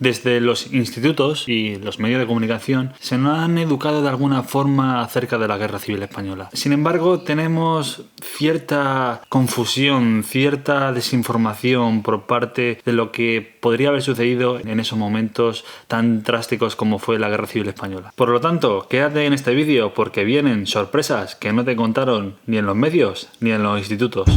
Desde los institutos y los medios de comunicación se nos han educado de alguna forma acerca de la Guerra Civil Española. Sin embargo, tenemos cierta confusión, cierta desinformación por parte de lo que podría haber sucedido en esos momentos tan drásticos como fue la Guerra Civil Española. Por lo tanto, quédate en este vídeo porque vienen sorpresas que no te contaron ni en los medios ni en los institutos.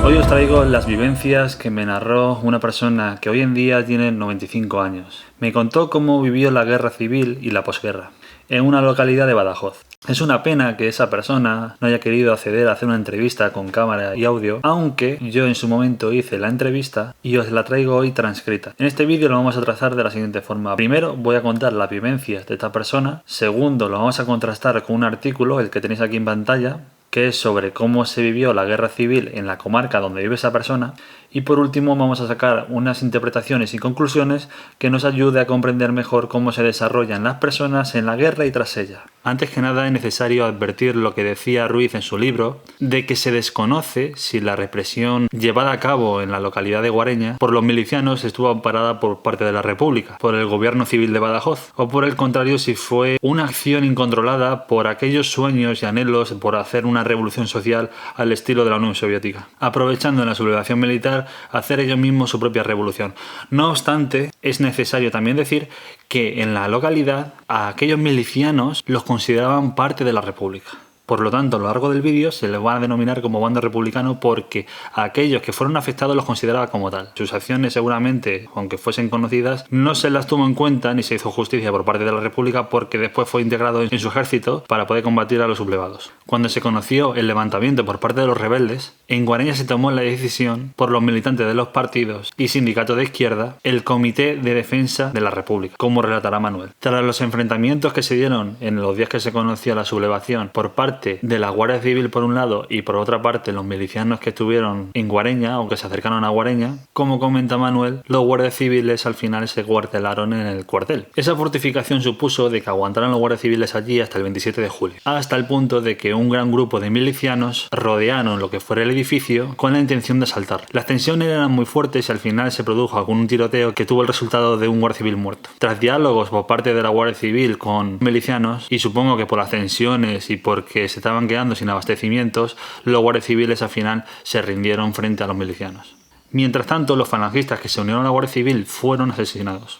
Hoy os traigo las vivencias que me narró una persona que hoy en día tiene 95 años. Me contó cómo vivió la guerra civil y la posguerra en una localidad de Badajoz. Es una pena que esa persona no haya querido acceder a hacer una entrevista con cámara y audio, aunque yo en su momento hice la entrevista y os la traigo hoy transcrita. En este vídeo lo vamos a trazar de la siguiente forma. Primero voy a contar las vivencias de esta persona. Segundo, lo vamos a contrastar con un artículo, el que tenéis aquí en pantalla, que es sobre cómo se vivió la guerra civil en la comarca donde vive esa persona. Y por último vamos a sacar unas interpretaciones y conclusiones que nos ayude a comprender mejor cómo se desarrollan las personas en la guerra y tras ella. Antes que nada es necesario advertir lo que decía Ruiz en su libro, de que se desconoce si la represión llevada a cabo en la localidad de Guareña por los milicianos estuvo amparada por parte de la República, por el gobierno civil de Badajoz, o por el contrario si fue una acción incontrolada por aquellos sueños y anhelos por hacer una revolución social al estilo de la Unión Soviética, aprovechando en la sublevación militar hacer ellos mismos su propia revolución. No obstante, es necesario también decir que en la localidad a aquellos milicianos los consideraban parte de la República. Por lo tanto, a lo largo del vídeo se les va a denominar como bando republicano porque a aquellos que fueron afectados los consideraba como tal. Sus acciones seguramente, aunque fuesen conocidas, no se las tuvo en cuenta ni se hizo justicia por parte de la República porque después fue integrado en su ejército para poder combatir a los sublevados. Cuando se conoció el levantamiento por parte de los rebeldes, en Guareña se tomó la decisión por los militantes de los partidos y sindicatos de izquierda, el Comité de Defensa de la República, como relatará Manuel. Tras los enfrentamientos que se dieron en los días que se conoció la sublevación por parte de la Guardia Civil por un lado y por otra parte los milicianos que estuvieron en Guareña o que se acercaron a Guareña, como comenta Manuel, los guardias civiles al final se cuartelaron en el cuartel. Esa fortificación supuso de que aguantaran los guardias civiles allí hasta el 27 de julio, hasta el punto de que un gran grupo de milicianos rodearon lo que fuera el edificio con la intención de asaltar. Las tensiones eran muy fuertes y al final se produjo algún tiroteo que tuvo el resultado de un guardia civil muerto. Tras diálogos por parte de la Guardia Civil con milicianos, y supongo que por las tensiones y porque se estaban quedando sin abastecimientos, los guardias civiles al final se rindieron frente a los milicianos. Mientras tanto, los falangistas que se unieron a la Guardia Civil fueron asesinados.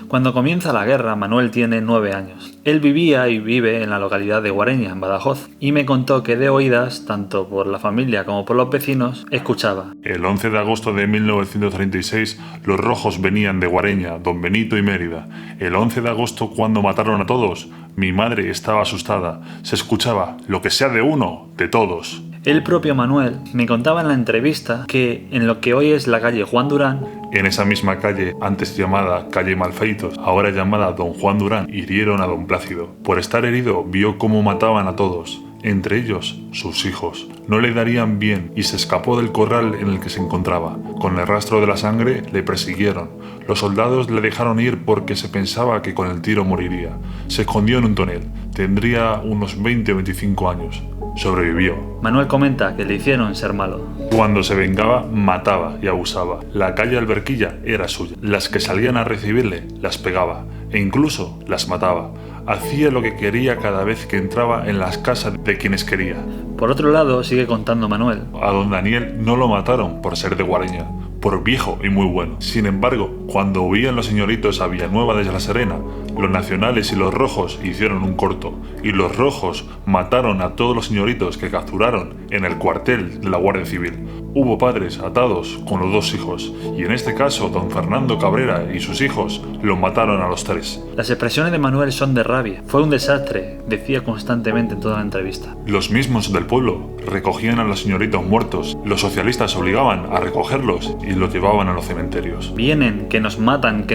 Cuando comienza la guerra, Manuel tiene 9 años. Él vivía y vive en la localidad de Guareña, en Badajoz, y me contó que de oídas, tanto por la familia como por los vecinos, escuchaba: El 11 de agosto de 1936, los rojos venían de Guareña, Don Benito y Mérida. El 11 de agosto, cuando mataron a todos, mi madre estaba asustada. Se escuchaba: lo que sea de uno, de todos. El propio Manuel me contaba en la entrevista que en lo que hoy es la calle Juan Durán, en esa misma calle, antes llamada calle Malfeitos, ahora llamada Don Juan Durán, hirieron a Don Plácido. Por estar herido, vio cómo mataban a todos, entre ellos sus hijos. No le darían bien y se escapó del corral en el que se encontraba. Con el rastro de la sangre le persiguieron. Los soldados le dejaron ir porque se pensaba que con el tiro moriría. Se escondió en un tonel. Tendría unos 20 o 25 años. Sobrevivió. Manuel comenta que le hicieron ser malo. Cuando se vengaba, mataba y abusaba. La calle Alberquilla era suya. Las que salían a recibirle, las pegaba e incluso las mataba. Hacía lo que quería cada vez que entraba en las casas de quienes quería. Por otro lado, sigue contando Manuel: a don Daniel no lo mataron por ser de Guareña, por viejo y muy bueno. Sin embargo, cuando huían los señoritos a Villanueva de la Serena, los nacionales y los rojos hicieron un corto, y los rojos mataron a todos los señoritos que capturaron en el cuartel de la Guardia Civil. Hubo padres atados con los 2 hijos, y en este caso don Fernando Cabrera y sus hijos los mataron a los 3. Las expresiones de Manuel son de rabia. Fue un desastre, decía constantemente en toda la entrevista. Los mismos del pueblo recogían a los señoritos muertos. Los socialistas obligaban a recogerlos y los llevaban a los cementerios. Vienen, que nos matan,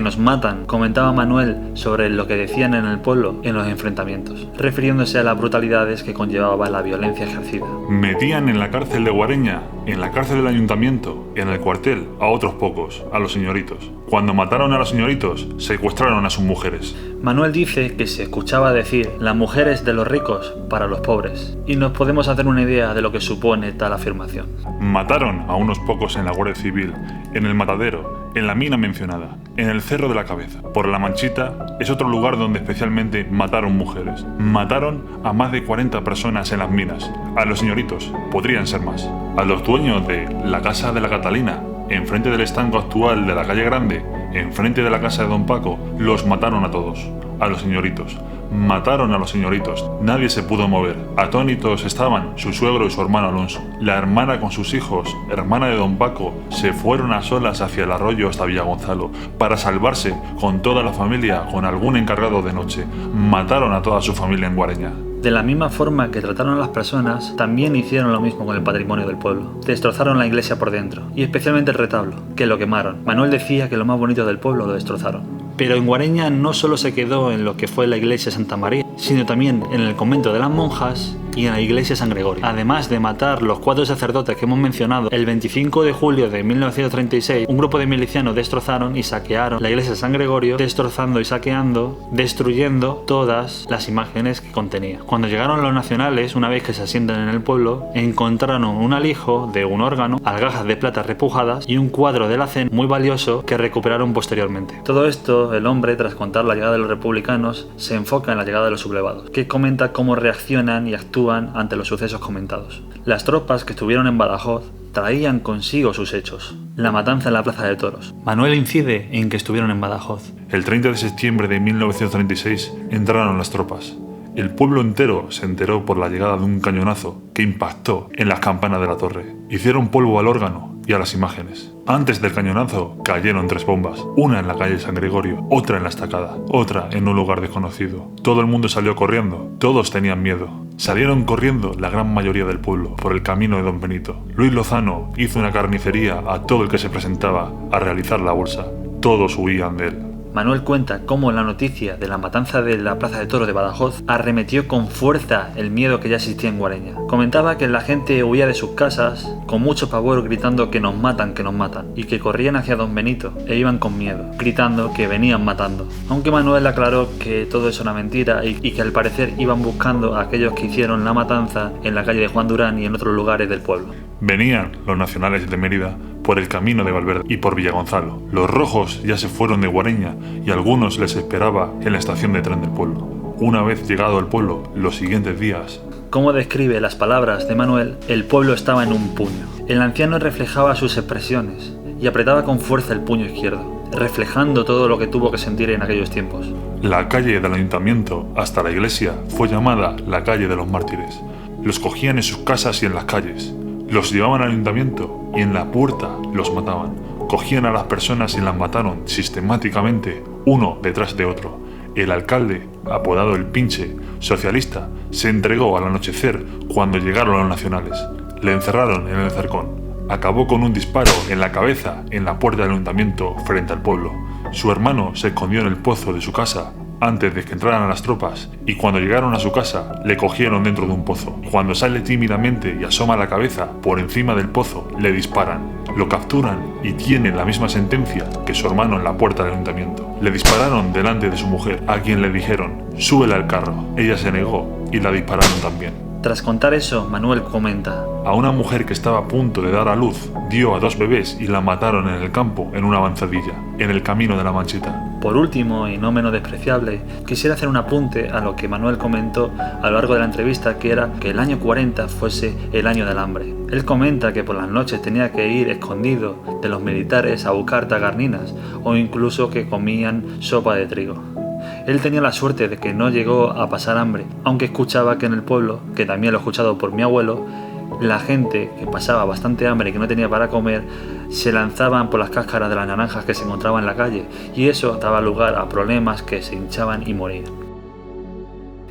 comentaba Manuel sobre lo que decían en el pueblo en los enfrentamientos, refiriéndose a las brutalidades que conllevaba la violencia ejercida. Metían en la cárcel de Guareña En la cárcel del ayuntamiento, en el cuartel, a otros pocos, a los señoritos. Cuando mataron a los señoritos, secuestraron a sus mujeres. Manuel dice que se escuchaba decir las mujeres de los ricos para los pobres, y nos podemos hacer una idea de lo que supone tal afirmación. Mataron a unos pocos en la Guardia Civil, en el matadero, en la mina mencionada, en el Cerro de la Cabeza. Por La Manchita es otro lugar donde especialmente mataron mujeres. Mataron a más de 40 personas en las minas. A los señoritos, podrían ser más. A los dueños de la Casa de la Catalina, enfrente del estanco actual de la Calle Grande, enfrente de la casa de Don Paco, los mataron a todos. A los señoritos. Mataron a los señoritos. Nadie se pudo mover. Atónitos estaban su suegro y su hermano Alonso. La hermana con sus hijos, hermana de Don Paco, se fueron a solas hacia el arroyo hasta Villagonzalo para salvarse con toda la familia, con algún encargado de noche. Mataron a toda su familia en Guareña. De la misma forma que trataron a las personas, también hicieron lo mismo con el patrimonio del pueblo. Destrozaron la iglesia por dentro, y especialmente el retablo, que lo quemaron. Manuel decía que lo más bonito del pueblo lo destrozaron. Pero en Guareña no solo se quedó en lo que fue la iglesia de Santa María, sino también en el convento de las monjas y en la iglesia de San Gregorio. Además de matar los 4 sacerdotes que hemos mencionado, el 25 de julio de 1936, un grupo de milicianos destrozaron y saquearon la iglesia de San Gregorio, destrozando y saqueando, destruyendo todas las imágenes que contenía. Cuando llegaron los nacionales, una vez que se asientan en el pueblo, encontraron un alijo de un órgano, alhajas de plata repujadas y un cuadro de la cena muy valioso que recuperaron posteriormente. Todo esto, el hombre, tras contar la llegada de los republicanos, se enfoca en la llegada de los sublevados, que comenta cómo reaccionan y actúan ante los sucesos comentados. Las tropas que estuvieron en Badajoz traían consigo sus hechos. La matanza en la Plaza de Toros. Manuel incide en que estuvieron en Badajoz. El 30 de septiembre de 1936 entraron las tropas. El pueblo entero se enteró por la llegada de un cañonazo que impactó en las campanas de la torre. Hicieron polvo al órgano y a las imágenes. Antes del cañonazo cayeron 3 bombas, una en la calle San Gregorio, otra en la Estacada, otra en un lugar desconocido. Todo el mundo salió corriendo, todos tenían miedo. Salieron corriendo la gran mayoría del pueblo por el camino de Don Benito. Luis Lozano hizo una carnicería a todo el que se presentaba a realizar la bolsa. Todos huían de él. Manuel cuenta cómo la noticia de la matanza de la Plaza de Toros de Badajoz arremetió con fuerza el miedo que ya existía en Guareña. Comentaba que la gente huía de sus casas con mucho pavor gritando que nos matan, y que corrían hacia Don Benito e iban con miedo, gritando que venían matando. Aunque Manuel aclaró que todo eso era mentira y que al parecer iban buscando a aquellos que hicieron la matanza en la calle de Juan Durán y en otros lugares del pueblo. Venían los nacionales de Mérida por el camino de Valverde y por Villagonzalo. Los rojos ya se fueron de Guareña y a algunos les esperaba en la estación de tren del pueblo. Una vez llegado al pueblo, los siguientes días... Como describe las palabras de Manuel, el pueblo estaba en un puño. El anciano reflejaba sus expresiones y apretaba con fuerza el puño izquierdo, reflejando todo lo que tuvo que sentir en aquellos tiempos. La calle del ayuntamiento hasta la iglesia fue llamada la calle de los mártires. Los cogían en sus casas y en las calles. Los llevaban al ayuntamiento y en la puerta los mataban. Cogían a las personas y las mataron sistemáticamente, uno detrás de otro. El alcalde, apodado el Pinche, socialista, se entregó al anochecer cuando llegaron los nacionales. Le encerraron en el cercón. Acabó con un disparo en la cabeza en la puerta del ayuntamiento frente al pueblo. Su hermano se escondió en el pozo de su casa antes de que entraran las tropas, y cuando llegaron a su casa le cogieron dentro de un pozo. Cuando sale tímidamente y asoma la cabeza por encima del pozo, le disparan. Lo capturan y tiene la misma sentencia que su hermano en la puerta del ayuntamiento. Le dispararon delante de su mujer, a quien le dijeron: súbela al carro. Ella se negó y la dispararon también. Tras contar eso, Manuel comenta: a una mujer que estaba a punto de dar a luz, dio a 2 bebés y la mataron en el campo en una avanzadilla, en el camino de La Manchita. Por último, y no menos despreciable, quisiera hacer un apunte a lo que Manuel comentó a lo largo de la entrevista, que era que el año 40 fuese el año del hambre. Él comenta que por las noches tenía que ir escondido de los militares a buscar tagarninas, o incluso que comían sopa de trigo. Él tenía la suerte de que no llegó a pasar hambre, aunque escuchaba que en el pueblo, que también lo he escuchado por mi abuelo, la gente que pasaba bastante hambre y que no tenía para comer se lanzaban por las cáscaras de las naranjas que se encontraban en la calle, y eso daba lugar a problemas que se hinchaban y morían.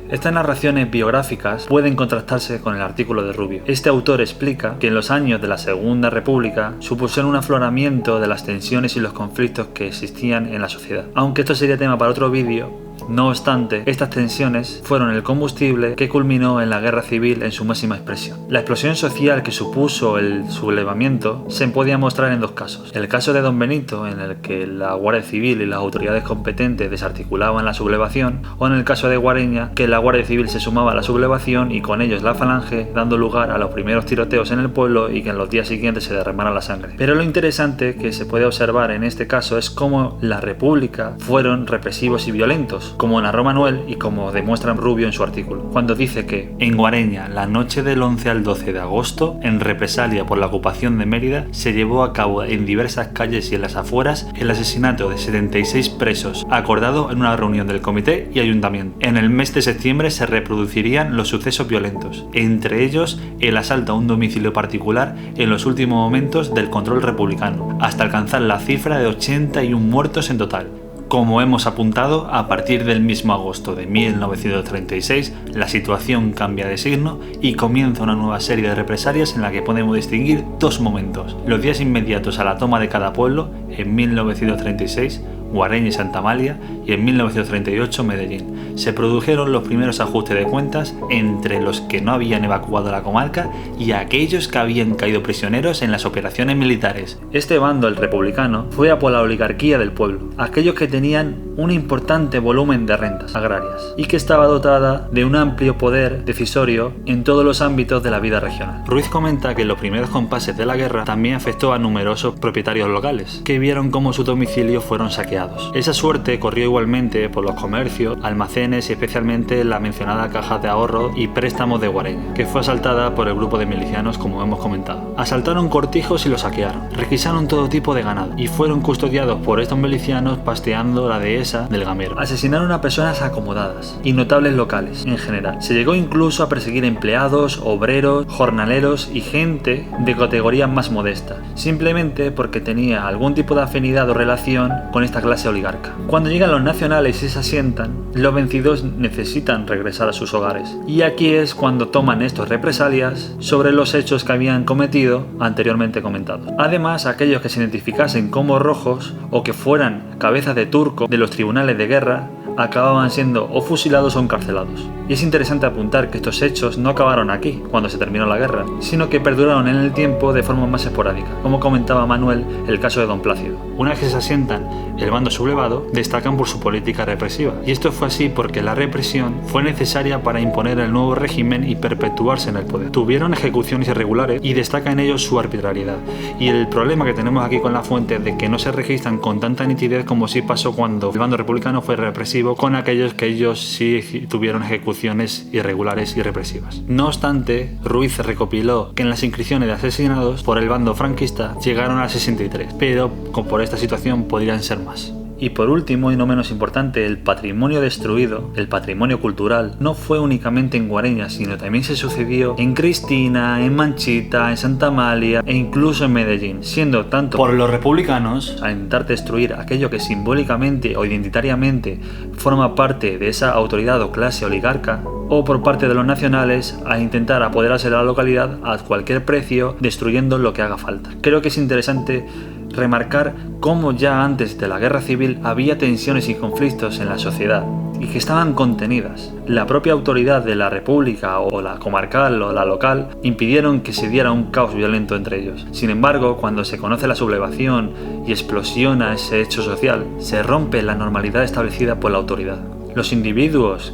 Estas narraciones biográficas pueden contrastarse con el artículo de Rubio. Este autor explica que en los años de la Segunda República supusieron un afloramiento de las tensiones y los conflictos que existían en la sociedad. Aunque esto sería tema para otro vídeo, No obstante, estas tensiones fueron el combustible que culminó en la guerra civil en su máxima expresión. La explosión social que supuso el sublevamiento se podía mostrar en dos casos. El caso de Don Benito, en el que la Guardia Civil y las autoridades competentes desarticulaban la sublevación, o en el caso de Guareña, que la Guardia Civil se sumaba a la sublevación y con ellos la falange, dando lugar a los primeros tiroteos en el pueblo y que en los días siguientes se derramara la sangre. Pero lo interesante que se puede observar en este caso es cómo la República fueron represivos y violentos, como narró Manuel y como demuestra Rubio en su artículo, cuando dice que en Guareña, la noche del 11 al 12 de agosto, en represalia por la ocupación de Mérida, se llevó a cabo en diversas calles y en las afueras el asesinato de 76 presos, acordado en una reunión del comité y ayuntamiento. En el mes de septiembre se reproducirían los sucesos violentos, entre ellos el asalto a un domicilio particular en los últimos momentos del control republicano, hasta alcanzar la cifra de 81 muertos en total. Como hemos apuntado, a partir del mismo agosto de 1936, la situación cambia de signo y comienza una nueva serie de represalias en la que podemos distinguir dos momentos: los días inmediatos a la toma de cada pueblo, en 1936, Guareña y Santa Amalia, y en 1938 Medellín. Se produjeron los primeros ajustes de cuentas entre los que no habían evacuado la comarca y aquellos que habían caído prisioneros en las operaciones militares. Este bando, el republicano, fue a por la oligarquía del pueblo, aquellos que tenían un importante volumen de rentas agrarias y que estaba dotada de un amplio poder decisorio en todos los ámbitos de la vida regional. Ruiz comenta que en los primeros compases de la guerra también afectó a numerosos propietarios locales, que vieron cómo sus domicilios fueron saqueados. Esa suerte corrió igualmente por los comercios, almacenes y especialmente la mencionada caja de ahorro y préstamos de Guareña, que fue asaltada por el grupo de milicianos, como hemos comentado. Asaltaron cortijos y los saquearon, requisaron todo tipo de ganado y fueron custodiados por estos milicianos pasteando la dehesa del Gamero. Asesinaron a personas acomodadas y notables locales en general. Se llegó incluso a perseguir empleados, obreros, jornaleros y gente de categoría más modesta, simplemente porque tenía algún tipo de afinidad o relación con esta clase oligarca. Cuando llegan los nacionales y se asientan, los vencidos necesitan regresar a sus hogares. Y aquí es cuando toman estos represalias sobre los hechos que habían cometido anteriormente comentados. Además, aquellos que se identificasen como rojos o que fueran cabezas de turco de los tribunales de guerra acababan siendo o fusilados o encarcelados. Y es interesante apuntar que estos hechos no acabaron aquí, cuando se terminó la guerra, sino que perduraron en el tiempo de forma más esporádica, como comentaba Manuel el caso de Don Plácido. Una vez que se asientan, el bando sublevado destacan por su política represiva, y esto fue así porque la represión fue necesaria para imponer el nuevo régimen y perpetuarse en el poder. Tuvieron ejecuciones irregulares y destaca en ellos su arbitrariedad, y el problema que tenemos aquí con la fuente de que no se registran con tanta nitidez como sí pasó cuando el bando republicano fue represivo con aquellos que ellos sí tuvieron ejecuciones irregulares y represivas. No obstante, Ruiz recopiló que en las inscripciones de asesinados por el bando franquista llegaron a 63, pero por esta situación podrían ser más. Y por último, y no menos importante, el patrimonio destruido, el patrimonio cultural, no fue únicamente en Guareña, sino también se sucedió en Cristina, en Manchita, en Santa Amalia e incluso en Medellín, siendo tanto por los republicanos a intentar destruir aquello que simbólicamente o identitariamente forma parte de esa autoridad o clase oligarca, o por parte de los nacionales a intentar apoderarse de la localidad a cualquier precio, destruyendo lo que haga falta. Creo que es interesante remarcar cómo ya antes de la guerra civil había tensiones y conflictos en la sociedad y que estaban contenidas. La propia autoridad de la república o la comarcal o la local impidieron que se diera un caos violento entre ellos. Sin embargo, cuando se conoce la sublevación y explosiona ese hecho social, se rompe la normalidad establecida por la autoridad. Los individuos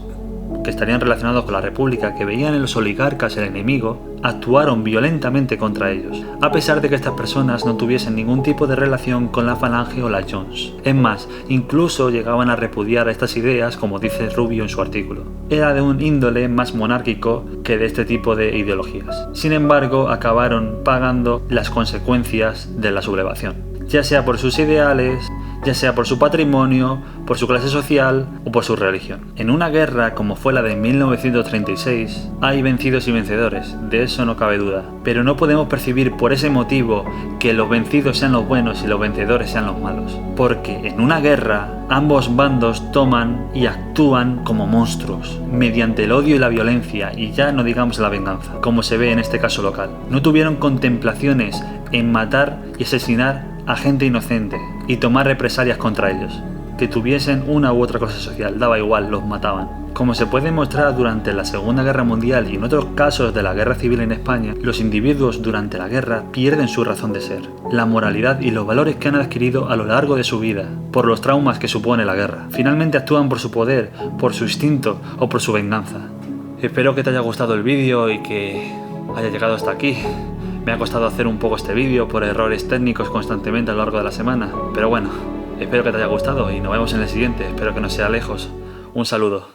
que estarían relacionados con la república, que veían en los oligarcas el enemigo, actuaron violentamente contra ellos, a pesar de que estas personas no tuviesen ningún tipo de relación con la Falange o la Jones. Es más, incluso llegaban a repudiar estas ideas, como dice Rubio en su artículo. Era de un índole más monárquico que de este tipo de ideologías. Sin embargo, acabaron pagando las consecuencias de la sublevación, ya sea por sus ideales, ya sea por su patrimonio, por su clase social o por su religión. En una guerra como fue la de 1936, hay vencidos y vencedores, de eso no cabe duda, pero no podemos percibir por ese motivo que los vencidos sean los buenos y los vencedores sean los malos, porque en una guerra ambos bandos toman y actúan como monstruos, mediante el odio y la violencia, y ya no digamos la venganza, como se ve en este caso local. No tuvieron contemplaciones en matar y asesinar a gente inocente y tomar represalias contra ellos. que tuviesen una u otra clase social, daba igual, los mataban. Como se puede mostrar durante la Segunda Guerra Mundial y en otros casos de la Guerra Civil en España, los individuos durante la guerra pierden su razón de ser, la moralidad y los valores que han adquirido a lo largo de su vida, por los traumas que supone la guerra. Finalmente actúan por su poder, por su instinto o por su venganza. Espero que te haya gustado el vídeo y que haya llegado hasta aquí. Me ha costado hacer un poco este vídeo por errores técnicos constantemente a lo largo de la semana, pero bueno, espero que te haya gustado y nos vemos en el siguiente, espero que no sea lejos. Un saludo.